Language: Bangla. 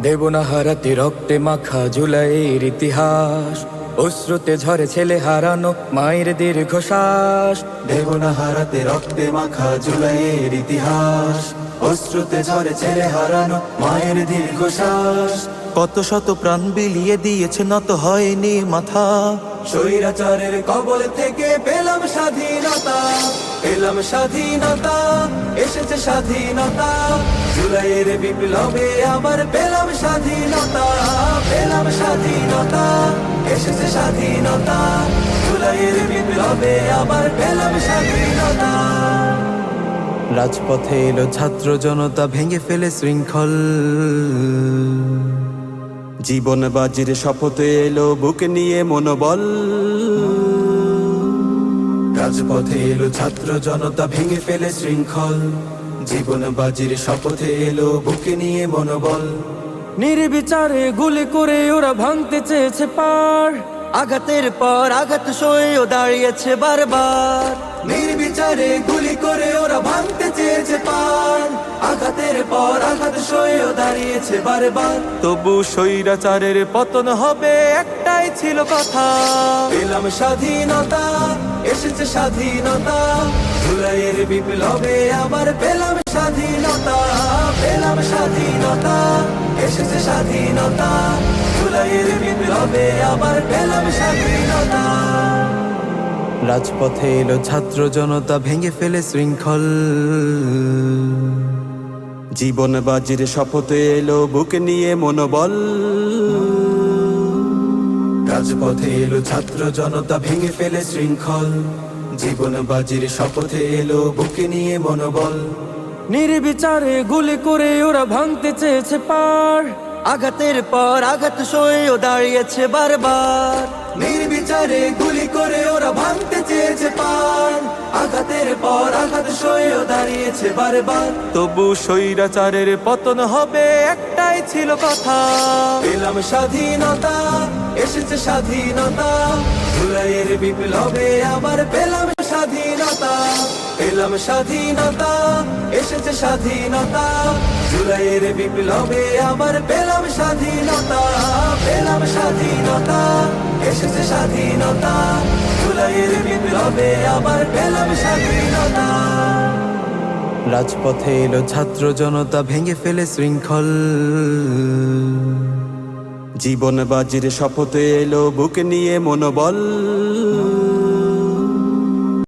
দেব না হারাতে রক্তে মাখা জুলাইয়ের ইতিহাস, অশ্রুতে ঝরে ছেলে হারানো মায়ের দীর্ঘশ্বাস। দেব না হারাতে রক্তে মাখা জুলাইয়ের ইতিহাস, অশ্রুতে ঝরে ছেলে হারানো মায়ের দীর্ঘশ্বাস। কত শত প্রাণ বিলিয়ে দিয়েছে, নত হয়নি মাথা। স্বৈরাচারের কবল থেকে পেলাম স্বাধীনতা, পেলাম স্বাধীনতা, এসেছে স্বাধীনতা। জুলাইয়ের বিপ্লবে আবার পেলাম স্বাধীনতা, পেলাম স্বাধীনতা, এসেছে স্বাধীনতা। জুলাইয়ের বিপ্লবে আবার পেলাম স্বাধীনতা। রাজপথে এলো ছাত্র জনতা, ভেঙে ফেলে শৃঙ্খল। জীবন বাজির শপথে এলো বুক নিয়ে মনোবল। রাজপথে এলো ছাত্র জনতা, ভেঙে ফেলে শৃঙ্খল। জীবন বাজির শপথে এলো বুকে নিয়ে মনোবল। নির্বিচারে গুলি করে ওরা ভাঙতে চেয়েছে পাড়, আঘাতের পর আঘাত সয়েও দাঁড়িয়েছে বারবার। নির্বিচারে গুলি করে ওরা ভাঙতে চেয়েছে পান, আঘাতের পর আঘাত সয়েও দাঁড়িয়েছে বারবার। তবু স্বৈরাচারের পতন হবে, একটাই ছিল কথা। পেলাম স্বাধীনতা, এসেছে স্বাধীনতা। জুলাইয়ের বিপ্লবে আবার পেলাম স্বাধীনতা, পেলাম স্বাধীনতা, এসেছে স্বাধীনতা। জুলাইয়ের বিপ্লবে আবার পেলাম স্বাধীনতা। রাজপথে এলো ছাত্র জনতা, ভেঙে ফেলে শৃঙ্খল। জীবন বাজির শপথে এলো বুক নিয়ে মনোবল। রাজপথে এলো ছাত্র জনতা, ভেঙে ফেলে শৃঙ্খল। জীবন বাজির শপথে এলো বুকে নিয়ে মনোবল। নির্বিচারে গুলি করে ওরা ভাঙতে চেয়েছে পাড়, আঘাতের পর আঘাত সয়েও দাঁড়িয়েছে বারবার। নির্বিচারে গুলি করে ওরা ভাঙতে চেয়েছে পান, আঘাতের পর আঘাত সয়েও দাঁড়িয়েছে বারবার। তবু স্বৈরাচারের পতন হবে, একটাই ছিল কথা। পেলাম স্বাধীনতা, এসেছে স্বাধীনতা। জুলাইয়ের বিপ্লবে আবার পেলাম স্বাধীনতা, পেলাম স্বাধীনতা, এসেছে স্বাধীনতা। জুলাইয়ের বিপ্লবে আবার পেলাম স্বাধীনতা, পেলাম স্বাধীনতা, এসেছে স্বাধীনতা। জুলাইয়ের বিপ্লবে আবার পেলাম স্বাধীনতা। রাজপথে এলো ছাত্র জনতা, ভেঙে ফেলে শৃঙ্খল। জীবন বাজির শপথে এলো বুক নিয়ে মনোবল।